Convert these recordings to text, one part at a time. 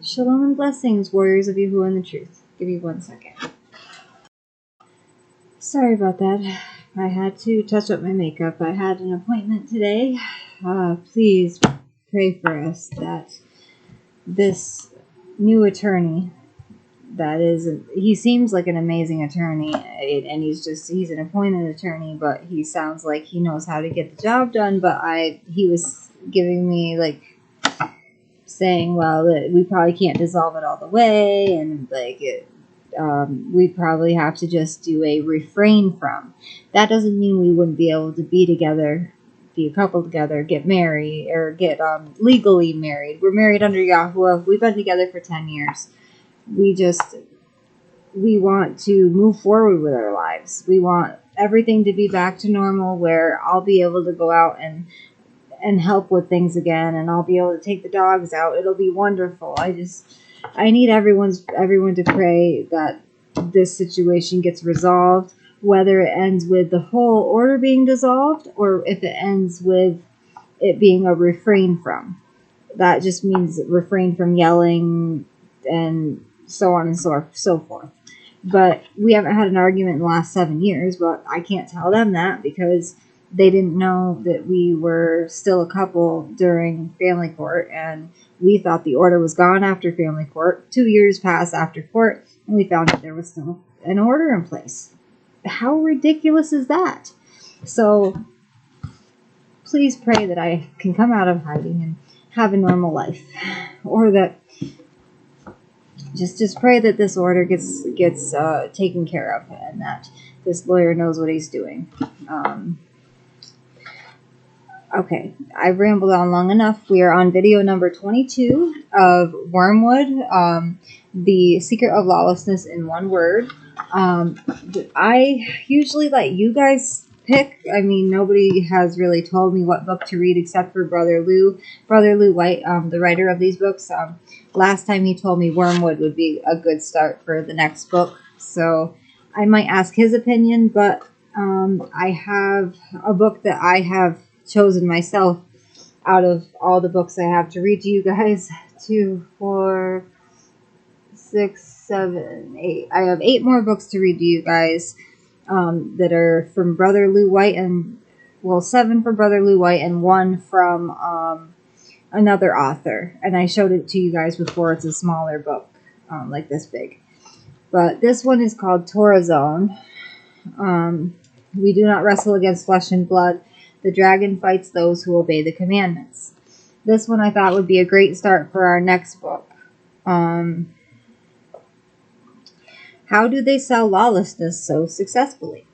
Shalom and blessings, warriors of Yahuwah and the truth. Give me 1 second. Sorry about that. I had to touch up my makeup. I had an appointment today. Please pray for us that this new attorney, he seems like an amazing attorney, and he's an appointed attorney, but he sounds like he knows how to get the job done, but he was giving me, like, saying, well, that we probably can't dissolve it all the way, and, like, we probably have to just do a refrain from. That doesn't mean we wouldn't be able to be together, be a couple together, get married, or get legally married. We're married under Yahuwah. We've been together for 10 years. We want to move forward with our lives. We want everything to be back to normal, where I'll be able to go out and help with things again, and I'll be able to take the dogs out. It'll be wonderful. I need everyone to pray that this situation gets resolved, whether it ends with the whole order being dissolved, or if it ends with it being a refrain from. That just means refrain from yelling and so on and so forth. But we haven't had an argument in the last 7 years, but I can't tell them that because they didn't know that we were still a couple during family court, and we thought the order was gone after family court. 2 years passed after court, and we found that there was still an order in place. How ridiculous is that? So please pray that I can come out of hiding and have a normal life, or that just pray that this order gets taken care of, and that this lawyer knows what he's doing. Okay, I've rambled on long enough. We are on video number 22 of Wormwood, The Secret of Lawlessness in One Word. I usually let you guys pick. I mean, nobody has really told me what book to read except for Brother Lou White, the writer of these books. Last time he told me Wormwood would be a good start for the next book, so I might ask his opinion, but I have a book that I have chosen myself out of all the books I have to read to you guys. 2, 4, 6, 7, 8. I have 8 more books to read to you guys that are from Brother Lou White, and 7 from Brother Lou White and 1 from another author. And I showed it to you guys before. It's a smaller book, like this big. But this one is called Torah Zone. We do not wrestle against flesh and blood. The dragon fights those who obey the commandments. This one I thought would be a great start for our next book. How do they sell lawlessness so successfully?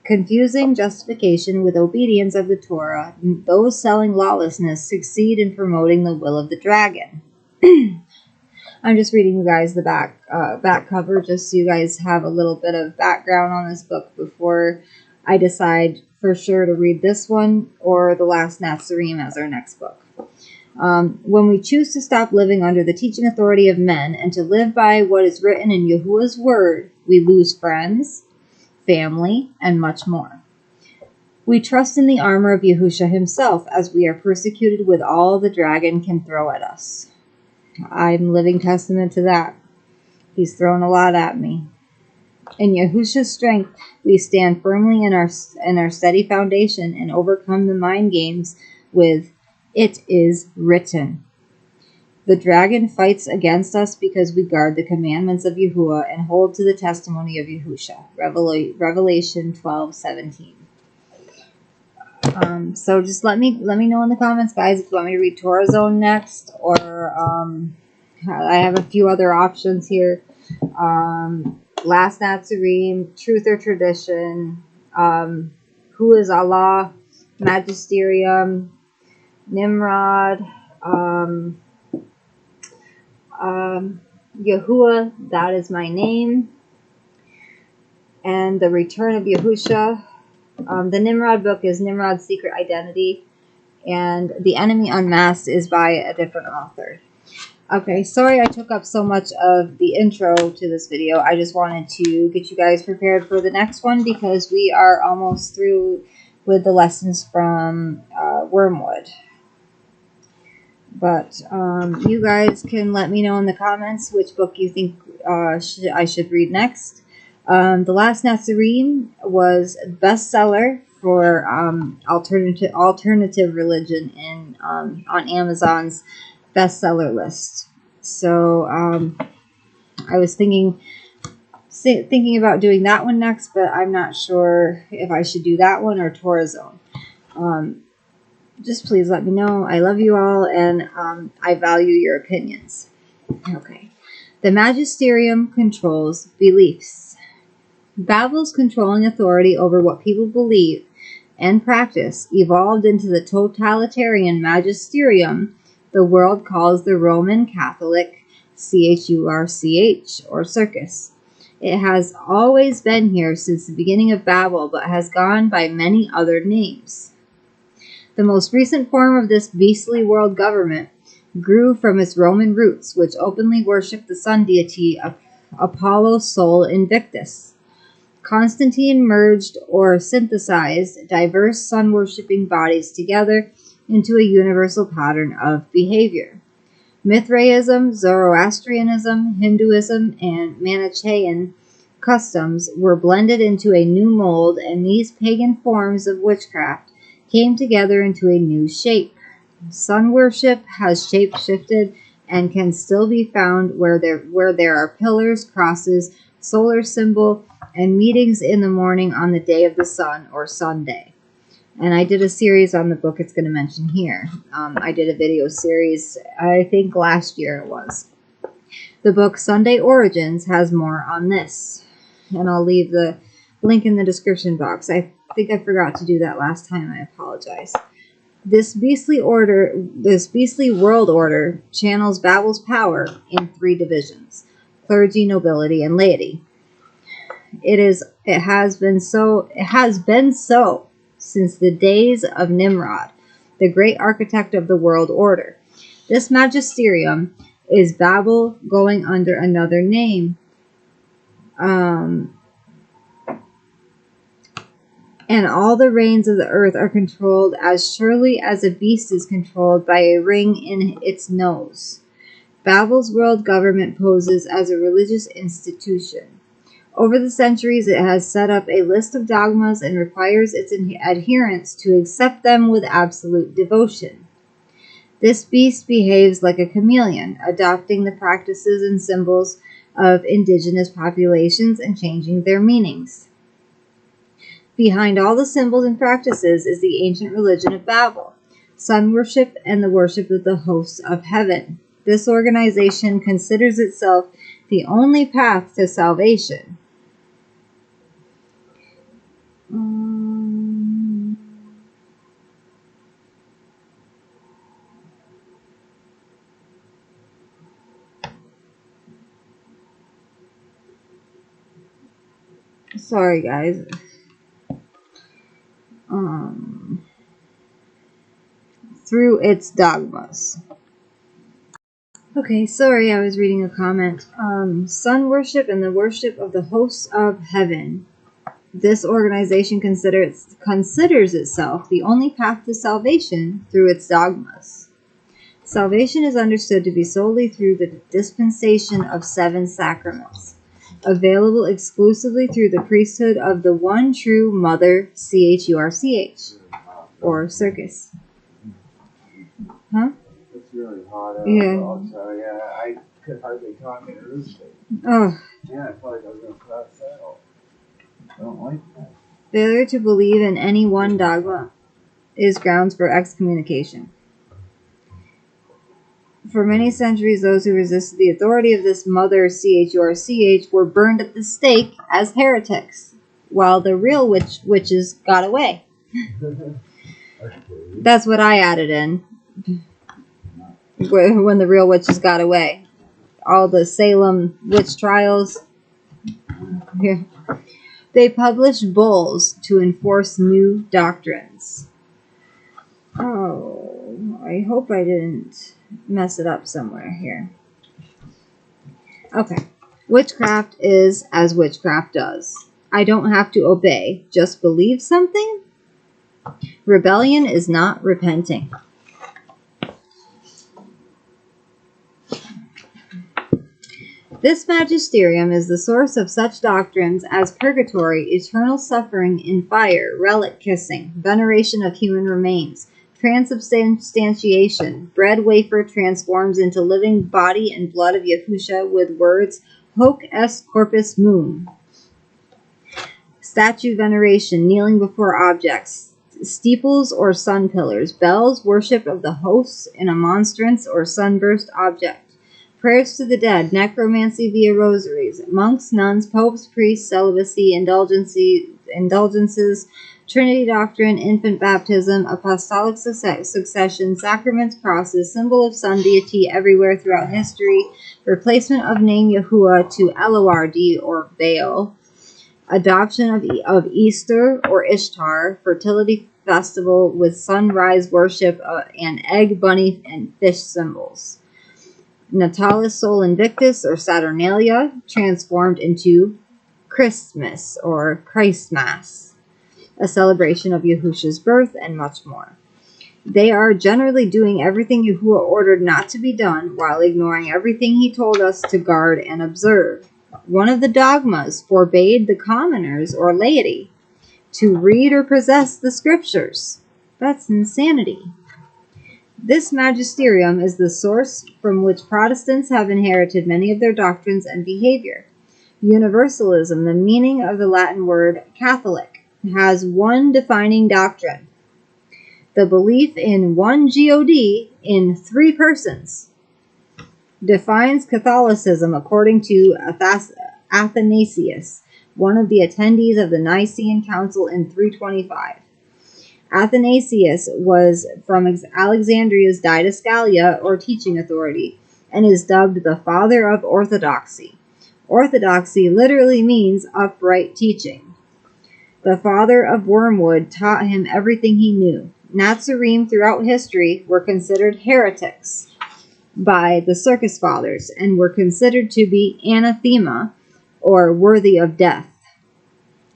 Confusing justification with obedience of the Torah, those selling lawlessness succeed in promoting the will of the dragon. I'm just reading you guys the back cover, just so you guys have a little bit of background on this book before I decide for sure to read this one or The Last Magisterium as our next book. When we choose to stop living under the teaching authority of men and to live by what is written in Yahuwah's word, we lose friends, family, and much more. We trust in the armor of Yahusha himself as we are persecuted with all the dragon can throw at us. I'm living testament to that. He's thrown a lot at me. In Yahusha's strength, we stand firmly in our steady foundation and overcome the mind games with "It is written." The dragon fights against us because we guard the commandments of Yahuwah and hold to the testimony of Yahusha. Revelation 12:17. So just let me know in the comments, guys, if you want me to read Torah Zone next, or I have a few other options here. Last Nazarim, Truth or Tradition, Who is Allah, Magisterium, Nimrod, Yahuwah, that is my name, and The Return of Yahusha. The Nimrod book is Nimrod's Secret Identity, and The Enemy Unmasked is by a different author. Okay, sorry I took up so much of the intro to this video. I just wanted to get you guys prepared for the next one because we are almost through with the lessons from Wormwood. But you guys can let me know in the comments which book you think I should read next. The Last Nazarene was bestseller for alternative religion in on Amazon's bestseller list. So I was thinking about doing that one next, but I'm not sure if I should do that one or Torazone. Just please let me know. I love you all, and I value your opinions. Okay. The Magisterium controls beliefs. Babel's controlling authority over what people believe and practice evolved into the totalitarian magisterium the world calls the Roman Catholic CHURCH, or circus. It has always been here since the beginning of Babel, but has gone by many other names. The most recent form of this beastly world government grew from its Roman roots, which openly worshipped the sun deity of Apollo Sol Invictus. Constantine merged or synthesized diverse sun-worshipping bodies together into a universal pattern of behavior. Mithraism, Zoroastrianism, Hinduism, and Manichaean customs were blended into a new mold, and these pagan forms of witchcraft came together into a new shape. Sun worship has shape-shifted and can still be found where there are pillars, crosses, solar symbol, and meetings in the morning on the day of the sun, or Sunday. And I did a series on the book it's going to mention here. I did a video series, I think last year it was. The book Sunday Origins has more on this. And I'll leave the link in the description box. I think I forgot to do that last time. I apologize. This beastly world order channels Babel's power in 3 divisions: clergy, nobility, and laity. It has been so since the days of Nimrod, the great architect of the world order. This magisterium is Babel going under another name. And all the reigns of the earth are controlled as surely as a beast is controlled by a ring in its nose. Babel's world government poses as a religious institution. Over the centuries, it has set up a list of dogmas and requires its adherents to accept them with absolute devotion. This beast behaves like a chameleon, adopting the practices and symbols of indigenous populations and changing their meanings. Behind all the symbols and practices is the ancient religion of Babel, sun worship and the worship of the hosts of heaven. This organization considers itself the only path to salvation. Sorry, guys. Through its dogmas. Okay, sorry, I was reading a comment. Sun worship and the worship of the hosts of heaven. This organization considers itself the only path to salvation through its dogmas. Salvation is understood to be solely through the dispensation of 7 sacraments, available exclusively through the priesthood of the one true Mother CHURCH, or circus. Huh? It's really hot out. Yeah. Also, yeah, I could hardly talk in a roof. Oh. Yeah, I felt like I was going to pass out. I don't like that. Failure to believe in any one dogma is grounds for excommunication. For many centuries, those who resisted the authority of this Mother CHURCH were burned at the stake as heretics, while the real witches got away. That's what I added in. When the real witches got away. All the Salem witch trials. Yeah. They published bulls to enforce new doctrines. Oh, I hope I didn't mess it up somewhere here. Okay. Witchcraft is as witchcraft does. I don't have to obey, just believe something? Rebellion is not repenting. This magisterium is the source of such doctrines as purgatory, eternal suffering in fire, relic kissing, veneration of human remains, transubstantiation, bread wafer transforms into living body and blood of Yahusha with words, hoc est corpus moon, statue veneration, kneeling before objects, steeples or sun pillars, bells, worship of the hosts in a monstrance or sunburst object, prayers to the dead, necromancy via rosaries, monks, nuns, popes, priests, celibacy, indulgences, Trinity doctrine, infant baptism, apostolic succession, sacraments, crosses, symbol of sun deity everywhere throughout history, replacement of name Yahuwah to Eloward or Baal, adoption of Easter or Ishtar, fertility festival with sunrise worship and egg, bunny, and fish symbols. Natalis Sol Invictus or Saturnalia transformed into Christmas or Christmas, a celebration of Yahusha's birth, and much more. They are generally doing everything Yahuwah ordered not to be done while ignoring everything he told us to guard and observe. One of the dogmas forbade the commoners or laity to read or possess the scriptures. That's insanity. This magisterium is the source from which Protestants have inherited many of their doctrines and behavior. Universalism, the meaning of the Latin word Catholic, has one defining doctrine: the belief in one God in three persons. Defines Catholicism according to Athanasius, one of the attendees of the Nicene Council in 325. Athanasius was from Alexandria's didascalia or teaching authority and is dubbed the father of orthodoxy. Orthodoxy literally means upright teaching. The father of Wormwood taught him everything he knew. Nazarene throughout history were considered heretics by the Circus Fathers and were considered to be anathema or worthy of death.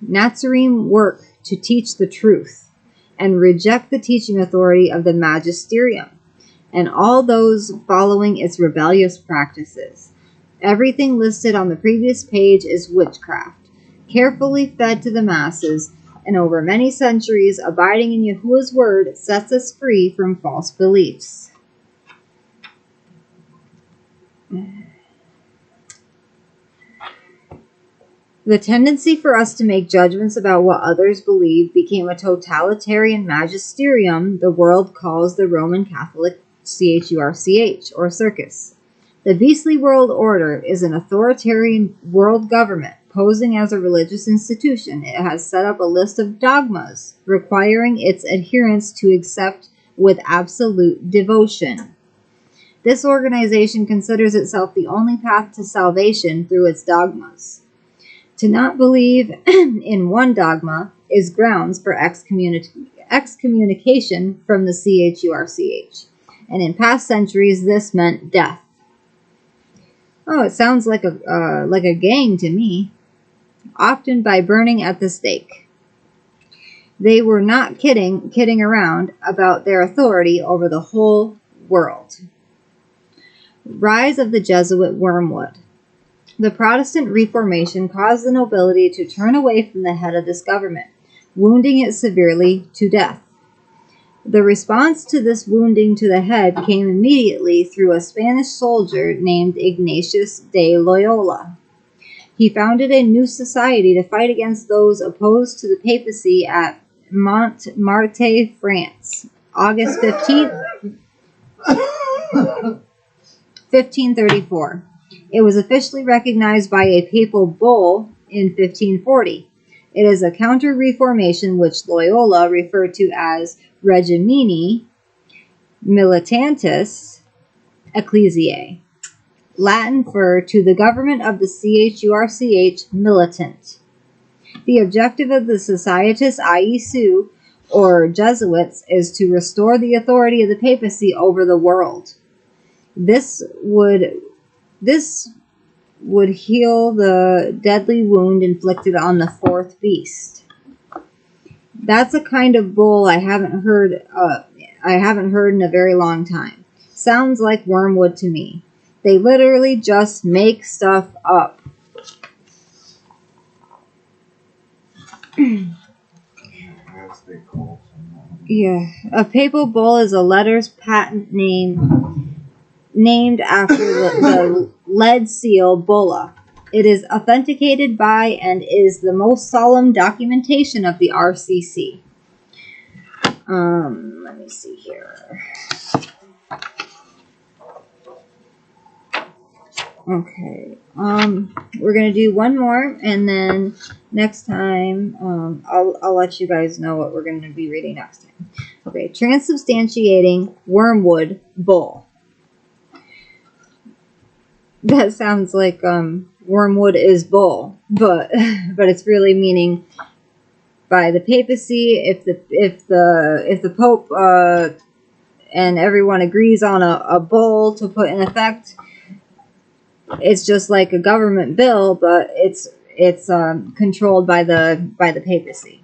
Nazarene work to teach the truth and reject the teaching authority of the magisterium and all those following its rebellious practices. Everything listed on the previous page is witchcraft, carefully fed to the masses, and over many centuries abiding in Yahuwah's word sets us free from false beliefs. The tendency for us to make judgments about what others believe became a totalitarian magisterium the world calls the Roman Catholic CHURCH, or circus. The beastly world order is an authoritarian world government posing as a religious institution. It has set up a list of dogmas requiring its adherents to accept with absolute devotion. This organization considers itself the only path to salvation through its dogmas. To not believe in one dogma is grounds for excommunication from the CHURCH, and in past centuries this meant death. Oh, it sounds like a gang to me, often by burning at the stake. They were not kidding around about their authority over the whole world. Rise of the Jesuit Wormwood. The Protestant Reformation caused the nobility to turn away from the head of this government, wounding it severely to death. The response to this wounding to the head came immediately through a Spanish soldier named Ignatius de Loyola. He founded a new society to fight against those opposed to the papacy at Montmartre, France, August 15th, 1534. It was officially recognized by a papal bull in 1540. It is a counter-reformation which Loyola referred to as Regimini Militantis Ecclesiae, Latin for to the government of the CHURCH militant. The objective of the Societas Iesu, or Jesuits, is to restore the authority of the papacy over the world. This would heal the deadly wound inflicted on the fourth beast. That's a kind of bull I haven't heard in a very long time. Sounds like Wormwood to me. They literally just make stuff up. Yeah. A papal bull is a letters patent named after the lead seal bulla. It is authenticated by and is the most solemn documentation of the RCC. Let me see here. Okay. We're gonna do one more, and then next time, I'll let you guys know what we're gonna be reading next time. Okay. Transubstantiating Wormwood bull. That sounds like wormwood is bull, but it's really meaning by the papacy. If the Pope and everyone agrees on a bull to put in effect, it's just like a government bill, but it's controlled by the papacy.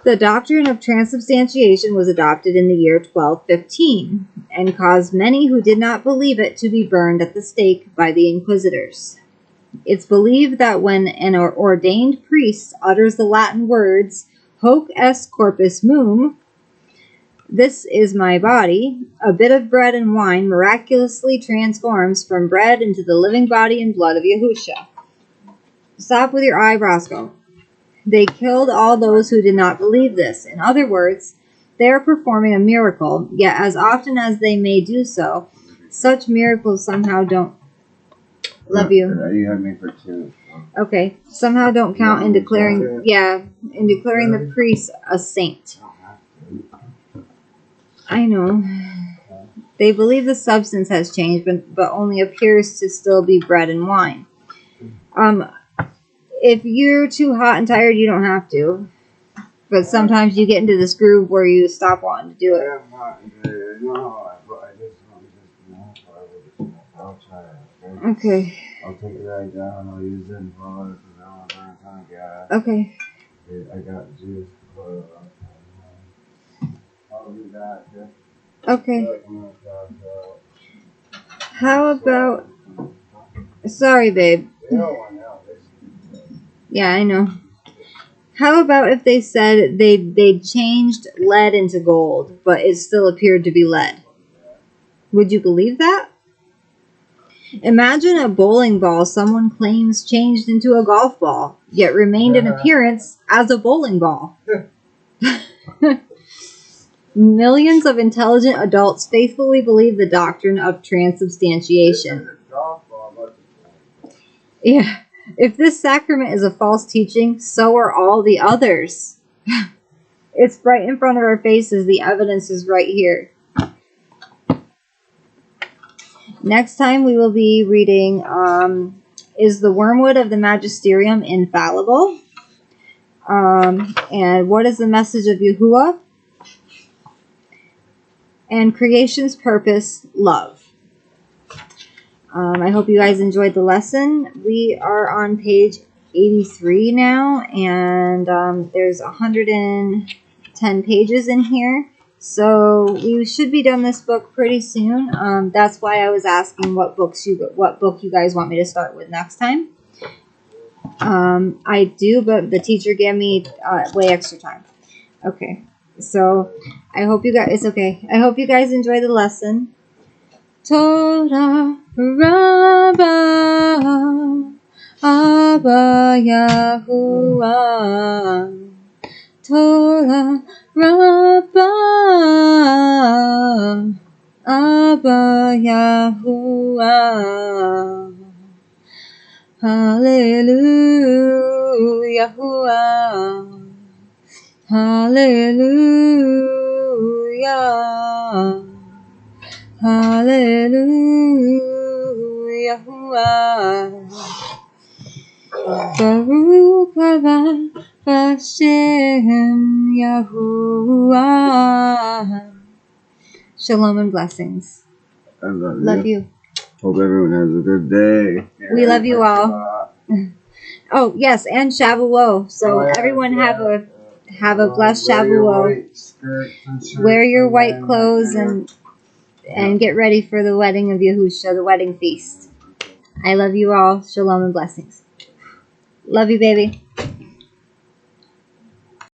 The doctrine of transubstantiation was adopted in the year 1215 and caused many who did not believe it to be burned at the stake by the inquisitors. It's believed that when an ordained priest utters the Latin words hoc est corpus meum, this is my body, a bit of bread and wine miraculously transforms from bread into the living body and blood of Yahusha. Stop with your eyebrows going. They killed all those who did not believe this. In other words, they are performing a miracle, yet as often as they may do so, such miracles somehow don't... Love you. You had me for 2. Okay. Somehow don't count in declaring... in declaring the priest a saint. I know. They believe the substance has changed, but only appears to still be bread and wine. If you're too hot and tired, you don't have to. But sometimes you get into this groove where you stop wanting to do it. I'm hot and tired. No, I just I'll try it. Okay. I'll take it right down. I'll use it in water because I don't burn a ton of gas. Okay. I got juice. I'll do that. Okay. How about... Sorry, babe. Yeah, I know. How about if they said they changed lead into gold, but it still appeared to be lead? Would you believe that? Imagine a bowling ball someone claims changed into a golf ball, yet remained in appearance as a bowling ball. Millions of intelligent adults faithfully believe the doctrine of transubstantiation. Yeah. If this sacrament is a false teaching, so are all the others. It's right in front of our faces. The evidence is right here. Next time we will be reading, is the wormwood of the Magisterium infallible? And what is the message of Yahuwah? And creation's purpose, love. I hope you guys enjoyed the lesson. We are on page 83 now, and there's 110 pages in here. So we should be done this book pretty soon. That's why I was asking what book you guys want me to start with next time. I do, but the teacher gave me way extra time. Okay, so I hope you guys. It's okay. I hope you guys enjoy the lesson. Torah Rabbah Abba Yahuwah Torah Rabbah Abba Yahuwah Hallelujah Hallelujah Hallelujah. Baruch Haba Hashem Yahuwah. Shalom and blessings. I love you. Hope everyone has a good day. We love you all. Oh, yes, and Shavuot. So everyone have a blessed Shavuot. Wear Wear your white clothes and and get ready for the wedding of Yahusha, the wedding feast. I love you all. Shalom and blessings. Love you, baby.